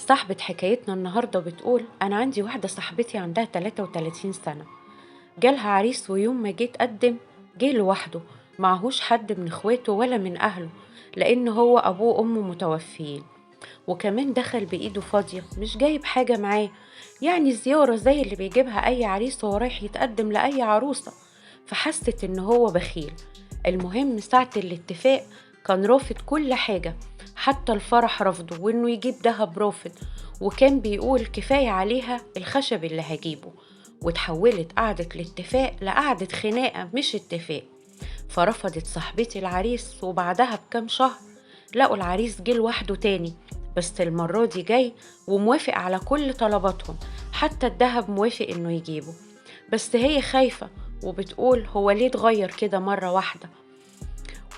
صاحبة حكايتنا النهاردة بتقول أنا عندي واحدة صاحبتي عندها 33 سنة، جالها عريس ويوم ما جه تقدم جه لوحده، معهوش حد من اخواته ولا من أهله، لأن هو أبوه وأمه متوفيين، وكمان دخل بإيده فاضية مش جايب حاجة معاه، يعني زيارة زي اللي بيجيبها أي عريس وهو رايح يتقدم لأي عروسة. فحست إن هو بخيل. المهم ساعة الاتفاق كان رافض كل حاجة، حتى الفرح رفضه، وإنه يجيب دهب رافض، وكان بيقول كفاية عليها الخشب اللي هجيبه. وتحولت قعدة الاتفاق لقعدة خناقة مش اتفاق. فرفضت صاحبتي العريس، وبعدها بكام شهر لقوا العريس جه لوحده تاني، بس المرة دي جاي وموافق على كل طلباتهم، حتى الدهب موافق انه يجيبه. بس هي خايفة وبتقول هو ليه اتغير كده مرة واحدة،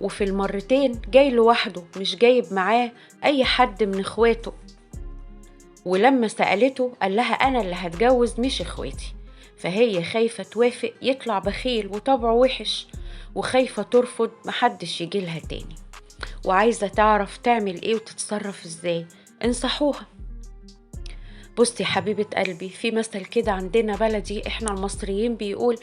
وفي المرتين جاي لوحده مش جايب معاه اي حد من اخواته. ولما سألته قال لها انا اللي هتجوز مش اخواتي. فهي خايفة توافق يطلع بخيل وطبعه وحش، وخايفة ترفض محدش يجيلها تاني، وعايزة تعرف تعمل ايه وتتصرف ازاي. انصحوها. بصي حبيبة قلبي، في مثل كده عندنا بلدي احنا المصريين بيقول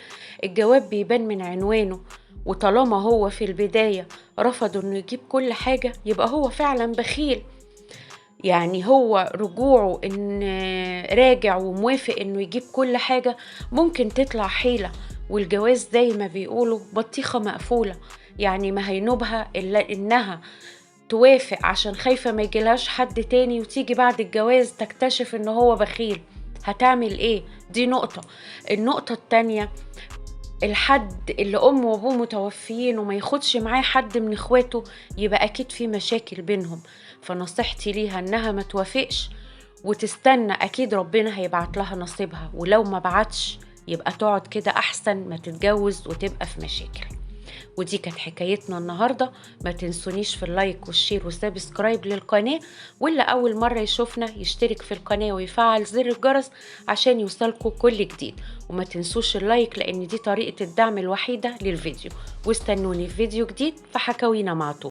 الجواب بيبان من عنوانه، وطالما هو في البداية رفض انه يجيب كل حاجة يبقى هو فعلا بخيل. يعني هو رجوعه ان راجع وموافق انه يجيب كل حاجة ممكن تطلع حيلة، والجواز زي ما بيقولوا بطيخة مقفولة، يعني ما هينوبها الا انها توافق عشان خايفة ما يجيلهاش حد تاني، وتيجي بعد الجواز تكتشف ان هو بخيل. هتعمل ايه؟ دي نقطة. النقطة التانية، الحد اللي امه وابوه متوفيين وما ياخدش معاه حد من اخواته يبقى اكيد في مشاكل بينهم. فنصيحتي ليها انها ما توافقش وتستنى، اكيد ربنا هيبعت لها نصيبها، ولو ما بعتش يبقى تقعد كده احسن ما تتجوز وتبقى في مشاكل. ودي كانت حكايتنا النهاردة. ما تنسونيش في اللايك والشير والسبسكرايب للقناة، واللي أول مرة يشوفنا يشترك في القناة ويفعل زر الجرس عشان يوصلكوا كل جديد. وما تنسوش اللايك لأن دي طريقة الدعم الوحيدة للفيديو. واستنوني في فيديو جديد في حكاوينا مع طول.